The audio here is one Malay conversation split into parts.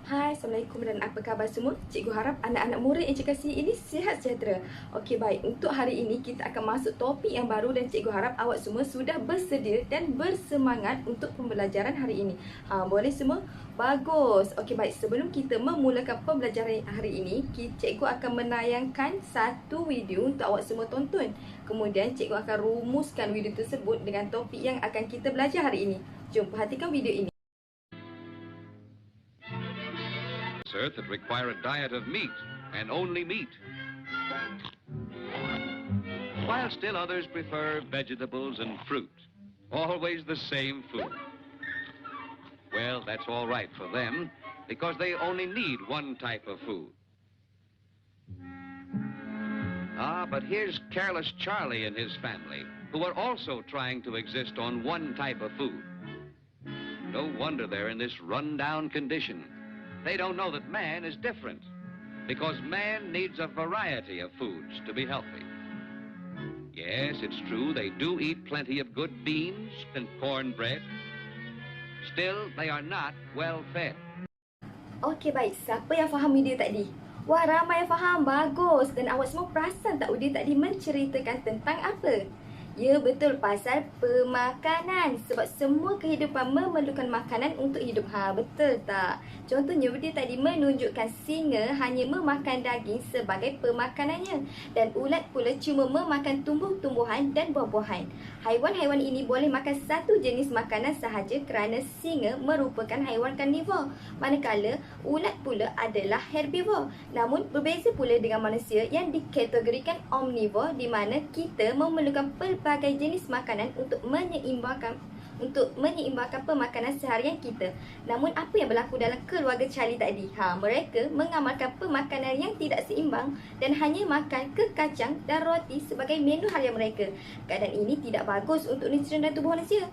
Hai, Assalamualaikum dan apa khabar semua? Cikgu harap anak-anak murid yang cikgu kasih ini sihat sejahtera. Okey, baik. Untuk hari ini kita akan masuk topik yang baru dan cikgu harap awak semua sudah bersedia dan bersemangat untuk pembelajaran hari ini. Boleh semua? Bagus. Okey, baik. Sebelum kita memulakan pembelajaran hari ini, cikgu akan menayangkan satu video untuk awak semua tonton. Kemudian cikgu akan rumuskan video tersebut dengan topik yang akan kita belajar hari ini. Jom perhatikan video ini. Earth that require a diet of meat and only meat, while still others prefer vegetables and fruit, always the same food. Well, that's all right for them because they only need one type of food. But here's careless Charlie and his family, who are also trying to exist on one type of food. No wonder they're in this run-down condition. They don't know that man is different, because man needs a variety of foods to be healthy. Yes, it's true, they do eat plenty of good beans and cornbread. Still, they are not well fed. Okey, baik. Siapa yang faham video tadi? Wah, ramai yang faham. Bagus. Dan awak semua perasan tak video tadi menceritakan tentang apa? Ya, betul, pasal pemakanan. Sebab semua kehidupan memerlukan makanan untuk hidup. Betul tak? Contohnya, video tadi menunjukkan singa hanya memakan daging sebagai pemakanannya. Dan ulat pula cuma memakan tumbuh-tumbuhan dan buah-buahan. Haiwan-haiwan ini boleh makan satu jenis makanan sahaja kerana singa merupakan haiwan karnivor. Manakala, ulat pula adalah herbivor. Namun, berbeza pula dengan manusia yang dikategorikan omnivor di mana kita memerlukan pelbagai jenis makanan untuk menyeimbangkan pemakanan seharian kita. Namun apa yang berlaku dalam keluarga Charlie tadi? Mereka mengamalkan pemakanan yang tidak seimbang dan hanya makan kekacang dan roti sebagai menu harian mereka. Keadaan ini tidak bagus untuk nutrien dan tubuh manusia.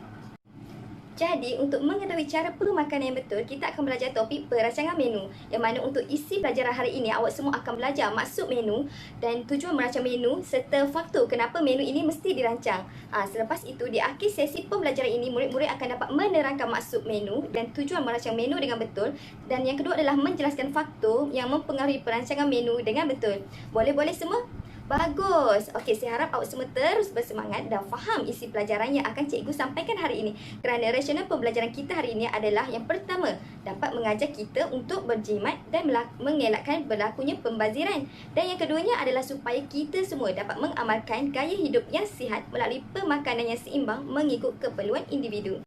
Jadi, untuk mengetahui cara pemakanan yang betul, kita akan belajar topik perancangan menu. Yang mana untuk isi pelajaran hari ini, awak semua akan belajar maksud menu dan tujuan merancang menu serta faktor kenapa menu ini mesti dirancang. Selepas itu, di akhir sesi pembelajaran ini, murid-murid akan dapat menerangkan maksud menu dan tujuan merancang menu dengan betul. Dan yang kedua adalah menjelaskan faktor yang mempengaruhi perancangan menu dengan betul. Boleh-boleh semua? Bagus. Okey, saya harap awak semua terus bersemangat dan faham isi pelajaran yang akan cikgu sampaikan hari ini. Kerana rasional pembelajaran kita hari ini adalah yang pertama, dapat mengajar kita untuk berjimat dan mengelakkan berlakunya pembaziran. Dan yang keduanya adalah supaya kita semua dapat mengamalkan gaya hidup yang sihat melalui pemakanan yang seimbang mengikut keperluan individu.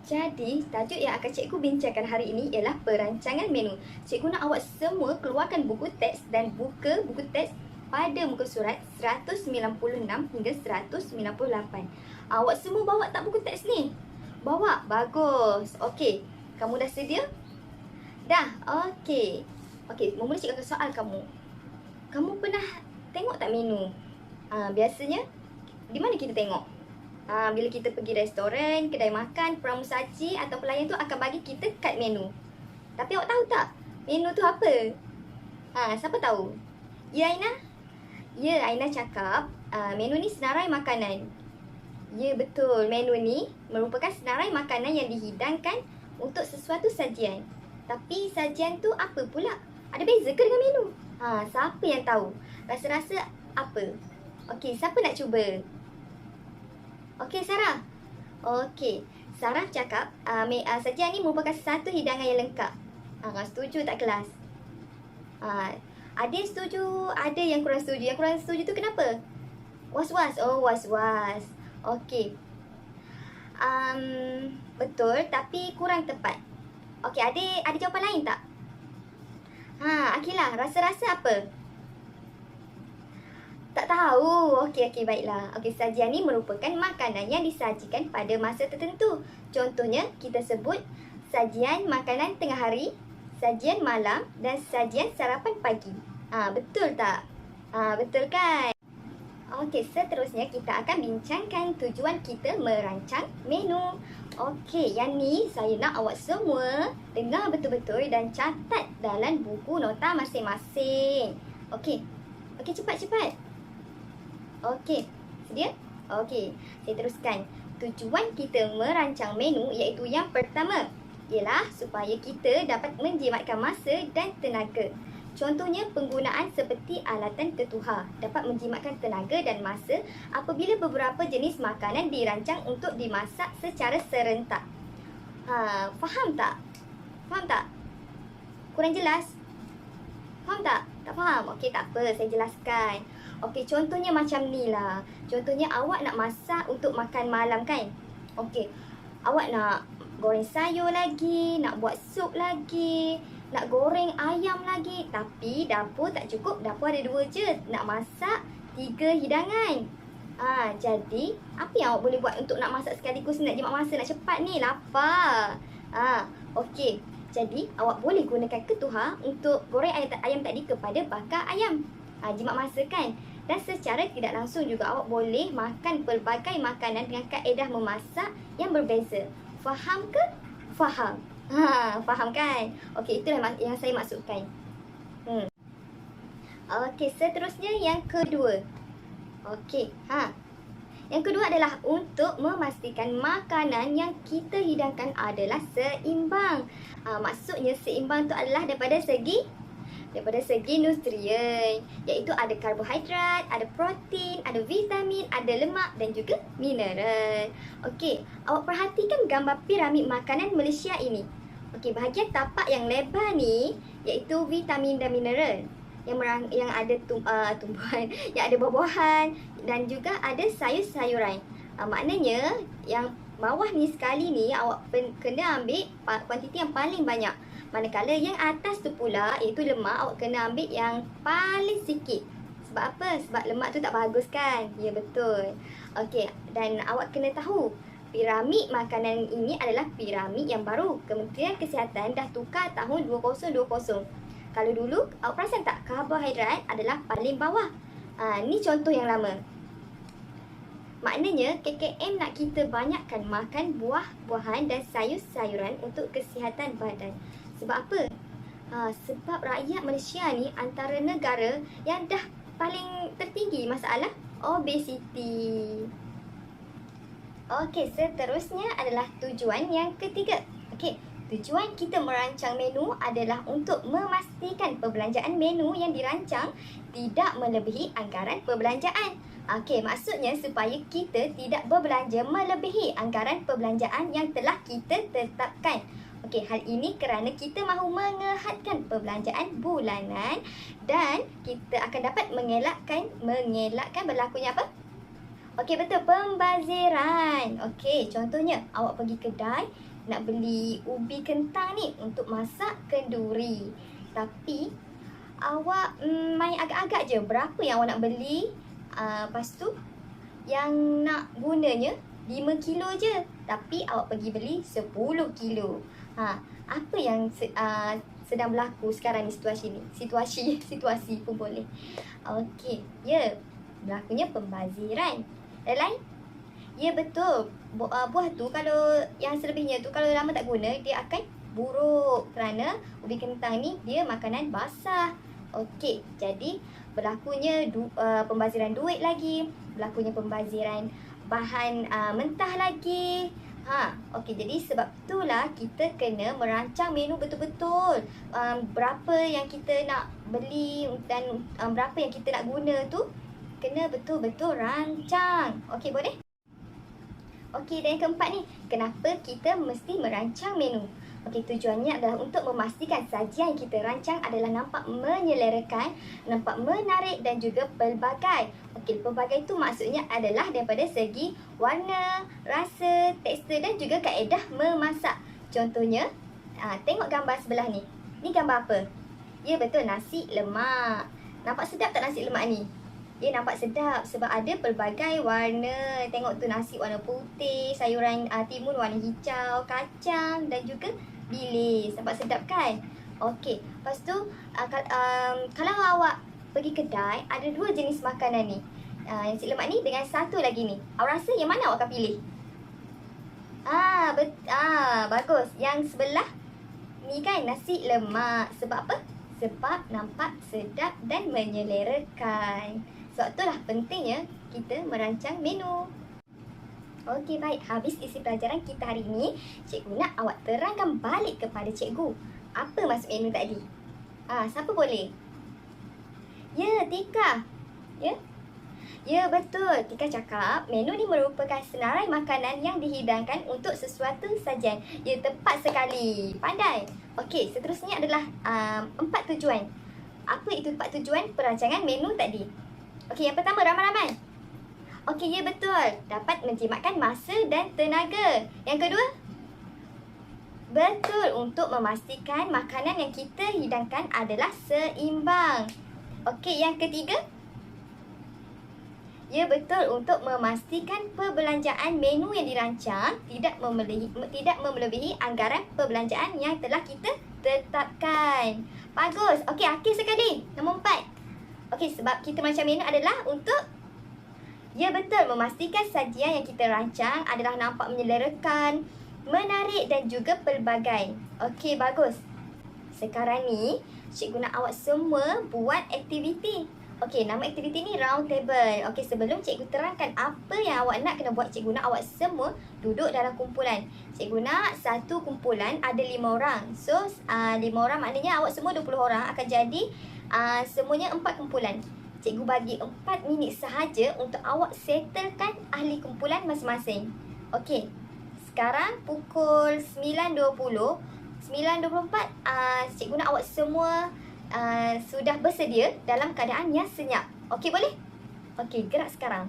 Jadi, tajuk yang akan cikgu bincangkan hari ini ialah perancangan menu. Cikgu nak awak semua keluarkan buku teks dan buka buku teks pada muka surat 196 hingga 198. Awak semua bawa tak buku teks ni? Bawa? Bagus. Okey, kamu dah sedia? Dah? Okey. Okey, mula cikgu akan soal kamu. Kamu pernah tengok tak menu? Biasanya, di mana kita tengok? Bila kita pergi restoran, kedai makan, pramusaji atau pelayan tu akan bagi kita kad menu. Tapi awak tahu tak menu tu apa? Siapa tahu? Ya, Aina? Ya, Aina cakap menu ni senarai makanan. Ya, betul. Menu ni merupakan senarai makanan yang dihidangkan untuk sesuatu sajian. Tapi sajian tu apa pula? Ada beza ke dengan menu? Siapa yang tahu? Rasa-rasa apa? Okey, siapa nak cuba? Okey, Sarah. Okey, Sarah cakap sajian ni merupakan satu hidangan yang lengkap. Setuju tak kelas? Ada yang setuju, ada yang kurang setuju. Yang kurang setuju tu kenapa? Was-was. Oh, was-was. Okey. Betul tapi kurang tepat. Okey, ada jawapan lain tak? Akilah, rasa-rasa apa? Tak tahu. Okey, baiklah. Okey, sajian ni merupakan makanan yang disajikan pada masa tertentu. Contohnya, kita sebut sajian makanan tengah hari, sajian malam dan sajian sarapan pagi. Betul tak? Betul kan? Okey, seterusnya kita akan bincangkan tujuan kita merancang menu. Okey, yang ni saya nak awak semua dengar betul-betul dan catat dalam buku nota masing-masing. Okey, cepat-cepat. Okey, sedia? Okey, saya teruskan. Tujuan kita merancang menu iaitu yang pertama, ialah supaya kita dapat menjimatkan masa dan tenaga. Contohnya penggunaan seperti alatan ketuhar dapat menjimatkan tenaga dan masa apabila beberapa jenis makanan dirancang untuk dimasak secara serentak. Faham tak? Faham tak? Kurang jelas? Faham tak? Tak faham? Okey, tak apa, saya jelaskan. Okey, contohnya macam ni lah. Contohnya awak nak masak untuk makan malam kan? Okey, awak nak goreng sayur lagi, nak buat sup lagi, nak goreng ayam lagi. Tapi dapur tak cukup, dapur ada 2 je. Nak masak 3 hidangan. Jadi apa yang awak boleh buat untuk nak masak sekaligus, nak jimat masa, nak cepat ni? Lapar. Okey. Jadi awak boleh gunakan ketuhar untuk goreng ayam tadi kepada bakar ayam. Jimat masa kan? Dan secara tidak langsung juga awak boleh makan pelbagai makanan dengan kaedah memasak yang berbeza. Faham ke? Faham. Faham kan? Okey, itulah yang saya maksudkan. Okey, seterusnya yang kedua. Okey, yang kedua adalah untuk memastikan makanan yang kita hidangkan adalah seimbang. Maksudnya seimbang itu adalah daripada segi nutrien, iaitu ada karbohidrat, ada protein, ada vitamin, ada lemak dan juga mineral. Okey, awak perhatikan gambar piramid makanan Malaysia ini. Okey, bahagian tapak yang lebar ni iaitu vitamin dan mineral. Yang ada tumbuhan, yang ada buah-buahan dan juga ada sayur-sayuran. Maknanya yang bawah ni sekali ni awak kena ambil kuantiti yang paling banyak. Manakala yang atas tu pula iaitu lemak, awak kena ambil yang paling sikit. Sebab apa? Sebab lemak tu tak bagus kan? Ya, betul. Okey, dan awak kena tahu piramid makanan ini adalah piramid yang baru. Kementerian Kesihatan dah tukar tahun 2020. Kalau dulu, awak perasan tak karbohidrat adalah paling bawah. Ni contoh yang lama. Maknanya KKM nak kita banyakkan makan buah-buahan dan sayur-sayuran untuk kesihatan badan. Sebab apa? Sebab rakyat Malaysia ni antara negara yang dah paling tertinggi masalah obesiti. Okey, seterusnya adalah tujuan yang ketiga. Okey, tujuan kita merancang menu adalah untuk memastikan perbelanjaan menu yang dirancang tidak melebihi anggaran perbelanjaan. Okey, maksudnya supaya kita tidak berbelanja melebihi anggaran perbelanjaan yang telah kita tetapkan. Okey, hal ini kerana kita mahu mengehatkan perbelanjaan bulanan dan kita akan dapat mengelakkan berlakunya apa? Okey, betul, pembaziran. Okey, contohnya awak pergi kedai nak beli ubi kentang ni untuk masak kenduri. Tapi awak main agak-agak je berapa yang awak nak beli. Lepas tu yang nak gunanya 5 kilo je. Tapi awak pergi beli 10 kilo. Apa yang sedang berlaku sekarang ni situasi pun boleh. Okey, ya, berlakunya pembaziran. Lain? Ya, betul. Buah tu kalau yang selebihnya tu kalau lama tak guna dia akan buruk kerana ubi kentang ni dia makanan basah. Okey, jadi berlakunya pembaziran duit lagi, berlakunya pembaziran bahan mentah lagi. Okey, jadi sebab itulah kita kena merancang menu betul-betul. Berapa yang kita nak beli dan berapa yang kita nak guna tu kena betul-betul rancang. Okey, boleh? Okey, dan yang keempat ni, kenapa kita mesti merancang menu? Okey, tujuannya adalah untuk memastikan sajian yang kita rancang adalah nampak menyelerakan, nampak menarik dan juga pelbagai. Okey, pelbagai itu maksudnya adalah daripada segi warna, rasa, tekstur dan juga kaedah memasak. Contohnya, tengok gambar sebelah ni. Ni gambar apa? Ya, betul, nasi lemak. Nampak sedap tak nasi lemak ni? Ya, nampak sedap sebab ada pelbagai warna. Tengok tu, nasi warna putih, sayuran timun warna hijau, kacang dan juga bilis. Nampak sedap kan? Okey, lepas tu kalau awak pergi kedai, ada 2 jenis makanan ni. Nasi lemak ni dengan satu lagi ni. Awak rasa yang mana awak akan pilih? Bagus. Yang sebelah ni kan nasi lemak. Sebab apa? Sebab nampak sedap dan menyelerakan. Sebab itulah pentingnya kita merancang menu. Okey, baik. Habis isi pelajaran kita hari ini, cikgu nak awak terangkan balik kepada cikgu. Apa maksud menu tadi? Siapa boleh? Ya, Tika. Ya? Ya, betul. Tika cakap menu ni merupakan senarai makanan yang dihidangkan untuk sesuatu sajian. Ya, tepat sekali. Pandai. Okey, seterusnya adalah 4 tujuan. Apa itu 4 tujuan perancangan menu tadi? Okey, yang pertama ramai-ramai. Okey, ya betul. Dapat menjimatkan masa dan tenaga. Yang kedua? Betul, untuk memastikan makanan yang kita hidangkan adalah seimbang. Okey, yang ketiga? Ya betul, untuk memastikan perbelanjaan menu yang dirancang tidak melebihi anggaran perbelanjaan yang telah kita tetapkan. Bagus. Okey, akhir sekali. Nombor 4. Okey, sebab kita merancang menu adalah untuk, ya betul, memastikan sajian yang kita rancang adalah nampak menyelerakan, menarik dan juga pelbagai. Okey, bagus. Sekarang ni, cikgu nak awak semua buat aktiviti. Okey, nama aktiviti ni round table. Okey, sebelum cikgu terangkan apa yang awak nak kena buat, cikgu nak awak semua duduk dalam kumpulan. Cikgu nak satu kumpulan ada 5 orang. So, 5 orang maknanya awak semua 20 orang akan jadi semuanya 4 kumpulan. Cikgu bagi 4 minit sahaja untuk awak settlekan ahli kumpulan masing-masing. Okey, sekarang pukul 9.20, 9.24, cikgu nak awak semua sudah bersedia dalam keadaan yang senyap. Okey, boleh? Okey, gerak sekarang.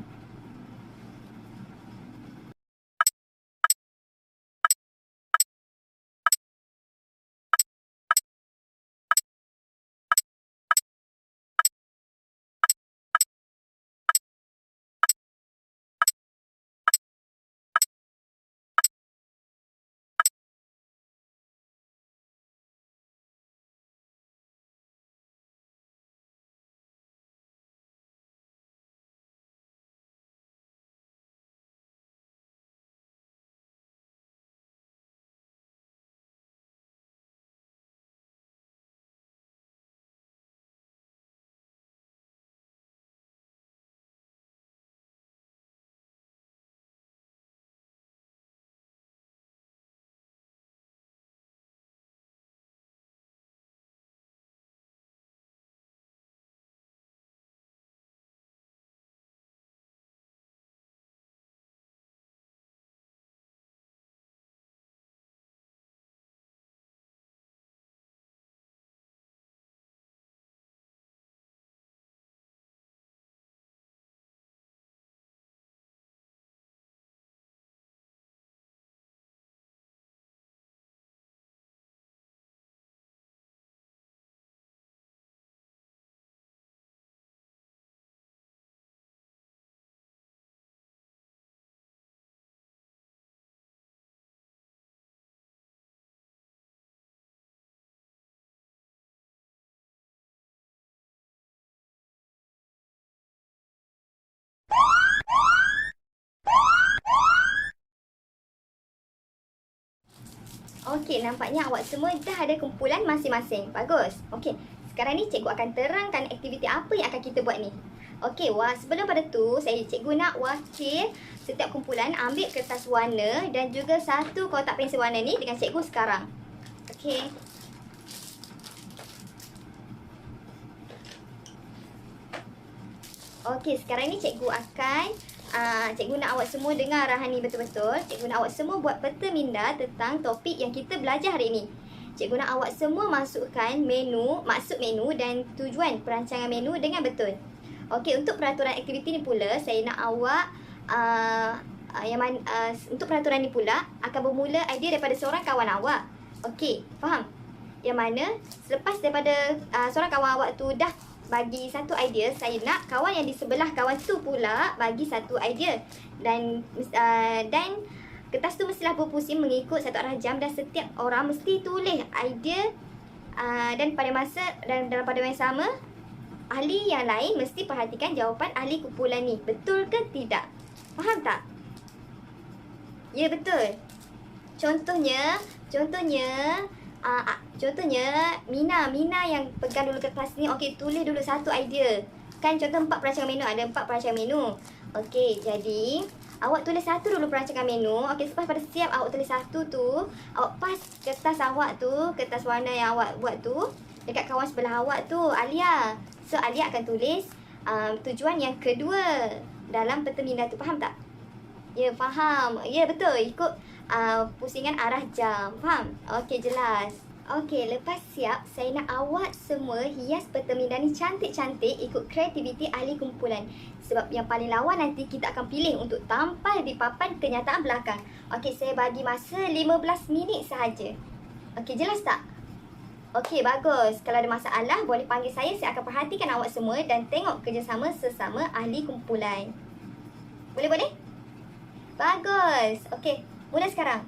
Okey, nampaknya awak semua dah ada kumpulan masing-masing. Bagus. Okey, sekarang ni cikgu akan terangkan aktiviti apa yang akan kita buat ni. Okey, sebelum pada tu, cikgu nak wakil setiap kumpulan ambil kertas warna dan juga satu kotak pensel warna ni dengan cikgu sekarang. Okey. Okey, sekarang ni cikgu akan cikgu nak awak semua dengar arahan ni betul-betul. Cikgu nak awak semua buat peta minda tentang topik yang kita belajar hari ini. Cikgu nak awak semua masukkan maksud menu dan tujuan perancangan menu dengan betul. Okey, untuk peraturan aktiviti ni pula, saya nak awak untuk peraturan ni pula akan bermula idea daripada seorang kawan awak. Okey, faham? Yang mana selepas daripada seorang kawan awak tu dah bagi satu idea, saya nak kawan yang di sebelah kawan tu pula bagi satu idea. Dan kertas tu mestilah berfungsi mengikut satu arah jam dan setiap orang mesti tulis idea dan pada yang sama ahli yang lain mesti perhatikan jawapan ahli kumpulan ni. Betul ke tidak? Faham tak? Ya, betul. Contohnya Mina yang pegang dulu kertas ni. Okey, tulis dulu satu idea. Kan contoh 4 perancangan menu, ada 4 perancangan menu. Okey, jadi Awak tulis satu dulu perancangan menu. Okey, selepas pada siap awak tulis satu tu, awak pas kertas awak tu, kertas warna yang awak buat tu dekat kawan sebelah awak tu, Alia. So Alia akan tulis tujuan yang kedua dalam peta minda tu. Faham tak? Ya, faham. Ya, betul. Ikut pusingan arah jam. Faham? Okey, jelas. Okey, lepas siap, saya nak awak semua hias peta minda ni cantik-cantik ikut kreativiti ahli kumpulan. Sebab yang paling lawa nanti kita akan pilih untuk tampal di papan kenyataan belakang. Okey, saya bagi masa 15 minit sahaja. Okey, jelas tak? Okey, bagus. Kalau ada masalah, boleh panggil saya akan perhatikan awak semua dan tengok kerjasama sesama ahli kumpulan. Boleh? Bagus. Okey, mula sekarang.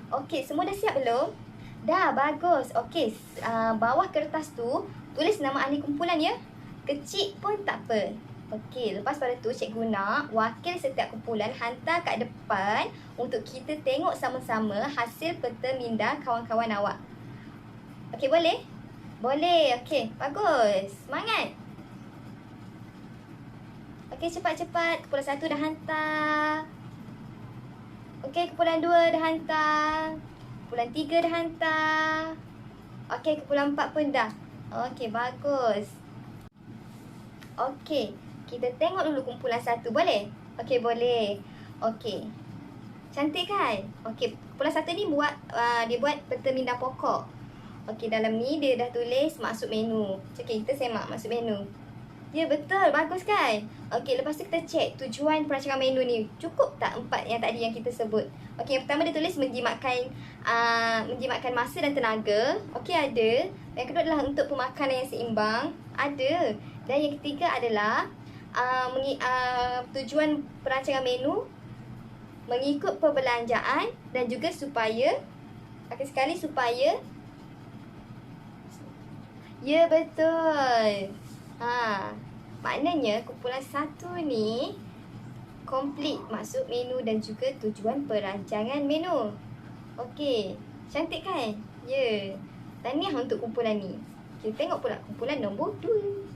Okey, semua dah siap belum? Dah, bagus. Okey, bawah kertas tu tulis nama ahli kumpulan ya. Kecil pun tak apa. Okey, lepas pada tu cikgu nak wakil setiap kumpulan hantar kat depan untuk kita tengok sama-sama hasil peta minda kawan-kawan awak. Okey, boleh? Boleh. Okey, bagus. Semangat. Okey, cepat-cepat. Kumpulan 1 dah hantar. Okey, kumpulan 2 dah hantar. Kumpulan 3 dah hantar. Okey, kumpulan 4 pun dah. Okey, bagus. Okey, kita tengok dulu kumpulan 1, boleh? Okey, boleh. Okey. Cantik kan? Okey, kumpulan 1 ni dia buat peta minda pokok. Okey, dalam ni dia dah tulis masuk menu. Okey, kita semak masuk menu. Ya, betul. Bagus kan? Okey, lepas tu kita cek tujuan perancangan menu ni. Cukup tak 4 yang tadi yang kita sebut? Okey, yang pertama dia tulis menjimatkan masa dan tenaga. Okey, ada. Yang kedua adalah untuk pemakanan yang seimbang. Ada. Dan yang ketiga adalah tujuan perancangan menu mengikut perbelanjaan dan juga supaya ya, betul. Maknanya kumpulan 1 ni komplit masuk menu dan juga tujuan perancangan menu. Okey, cantik kan? Ya. Tahniah untuk kumpulan ni. Kita tengok pula kumpulan nombor 2.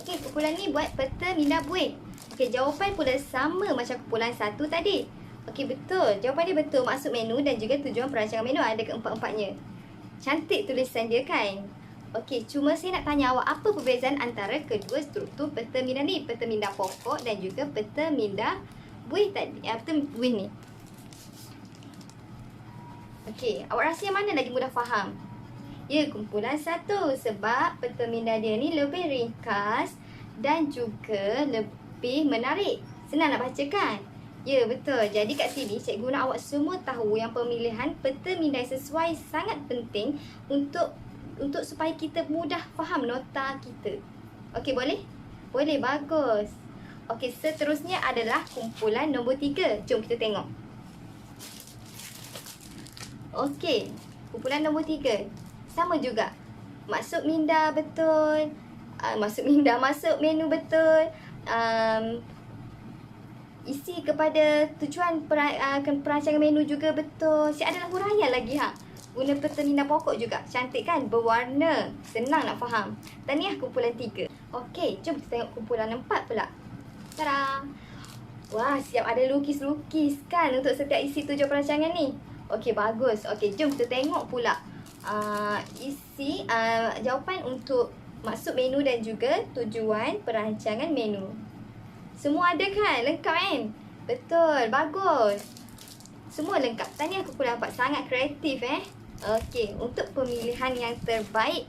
Okey, kumpulan ni buat peta minda buih. Okey, jawapan pula sama macam kumpulan 1 tadi. Okey, betul. Jawapan dia betul. Masuk menu dan juga tujuan perancangan menu ada keempat-empatnya. Cantik tulisan dia kan? Okey, cuma saya nak tanya awak apa perbezaan antara kedua struktur peta minda ni? Peta minda pokok dan juga peta minda buih tadi. Peta buih ni. Okey, awak rasa yang mana lagi mudah faham? Ya, kumpulan 1 sebab peta minda dia ni lebih ringkas dan juga lebih menarik. Senang nak baca kan? Ya, betul. Jadi kat sini cikgu nak awak semua tahu yang pemilihan peta minda yang sesuai sangat penting untuk supaya kita mudah faham nota kita. Okey, boleh? Boleh, bagus. Okey, seterusnya adalah kumpulan nombor 3. Jom kita tengok. Okey, kumpulan nombor 3. Sama juga. Masuk minda betul. Masuk menu betul. Isi kepada tujuan perancangan menu juga betul. Siap ada lampu raya lagi Guna peta minda pokok juga. Cantik kan? Berwarna. Senang nak faham. Tahniah kumpulan 3. Okey, jom kita tengok kumpulan 4 pula. Tada! Wah, siap ada lukis-lukis kan untuk setiap isi tujuan perancangan ni. Okey, bagus. Okey, jom kita tengok pula isi jawapan untuk maksud menu dan juga tujuan perancangan menu. Semua ada kan? Lengkap kan? Betul, bagus. Semua lengkap. Tahniah kumpulan 4, sangat kreatif Okey, untuk pemilihan yang terbaik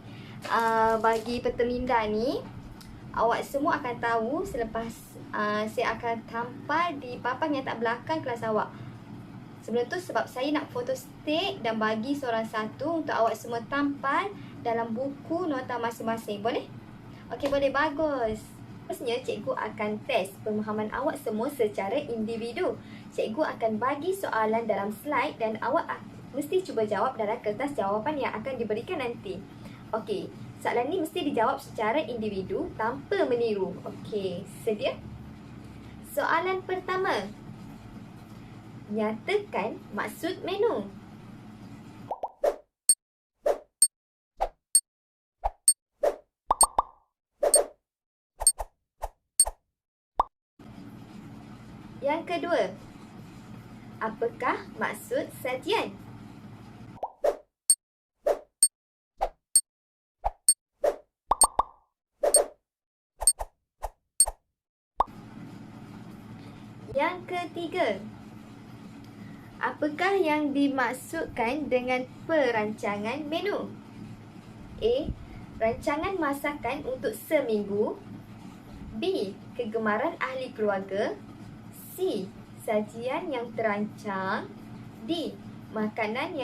bagi peta minda ni, awak semua akan tahu selepas saya akan tampal di papan yang tak belakang kelas awak. Sebelum tu sebab saya nak foto stick dan bagi seorang satu untuk awak semua tampal dalam buku nota masing-masing. Boleh? Okey, boleh. Bagus. Seterusnya, cikgu akan test pemahaman awak semua secara individu. Cikgu akan bagi soalan dalam slide dan awak mesti cuba jawab dalam kertas jawapan yang akan diberikan nanti. Okey, soalan ni mesti dijawab secara individu tanpa meniru. Okey, sedia? Soalan pertama. Nyatakan maksud menu. Yang kedua. Apakah maksud sajian? Yang ketiga. Apakah yang dimaksudkan dengan perancangan menu? A. Rancangan masakan untuk seminggu. B. Kegemaran ahli keluarga. C. Sajian yang terancang. D. Makanan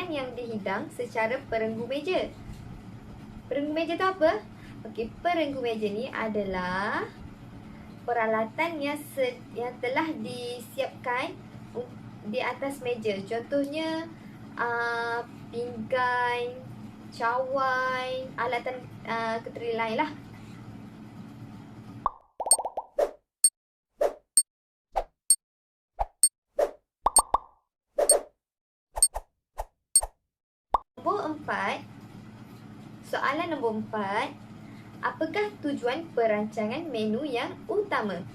yang dihidang secara perenggu meja. Perenggu meja tu apa? Okey, perenggu meja ni adalah peralatan yang telah disiapkan di atas meja. Contohnya pinggan, cawan, alatan keteri lain lah. Soalan nombor 4. Apakah tujuan perancangan menu yang utama?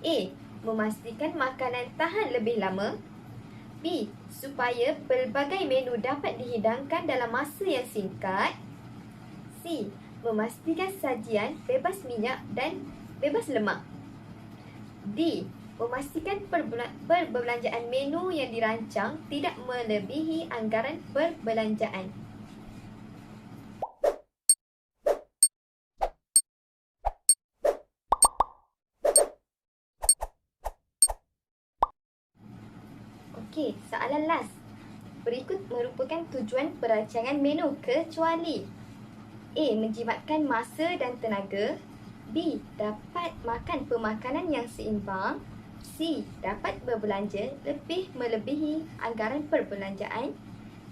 A. Memastikan makanan tahan lebih lama. B. Supaya pelbagai menu dapat dihidangkan dalam masa yang singkat. C. Memastikan sajian bebas minyak dan bebas lemak. D. Memastikan perbelanjaan menu yang dirancang tidak melebihi anggaran perbelanjaan. Okey, soalan last. Berikut merupakan tujuan perancangan menu kecuali A. Menjimatkan masa dan tenaga. B. Dapat makan pemakanan yang seimbang. C. Dapat berbelanja lebih melebihi anggaran perbelanjaan.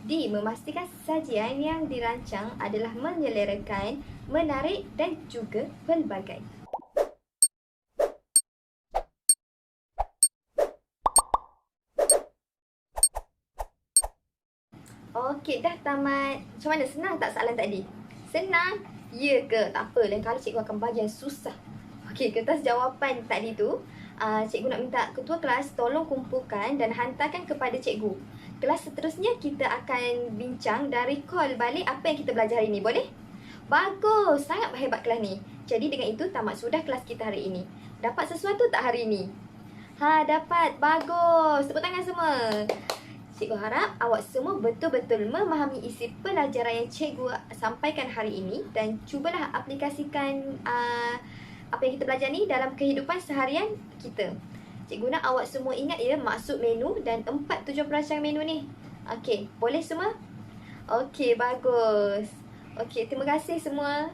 D. Memastikan sajian yang dirancang adalah menyelerakan, menarik dan juga pelbagai. Okey, dah tamat. Macam mana? Senang tak soalan tadi? Senang? Ya ke? Tak apa, lain kali cikgu akan bagi yang susah. Okey, kertas jawapan tadi tu, cikgu nak minta ketua kelas tolong kumpulkan dan hantarkan kepada cikgu. Kelas seterusnya kita akan bincang dan recall balik apa yang kita belajar hari ini. Boleh? Bagus! Sangat hebat kelas ni. Jadi dengan itu tamat sudah kelas kita hari ini. Dapat sesuatu tak hari ini? Dapat. Bagus! Tepuk tangan semua. Cikgu harap awak semua betul-betul memahami isi pelajaran yang cikgu sampaikan hari ini dan cubalah aplikasikan apa yang kita belajar ni dalam kehidupan seharian kita. Cikgu nak awak semua ingat ya maksud menu dan 4 tujuan perancangan menu ni. Okey, boleh semua? Okey, bagus. Okey, terima kasih semua.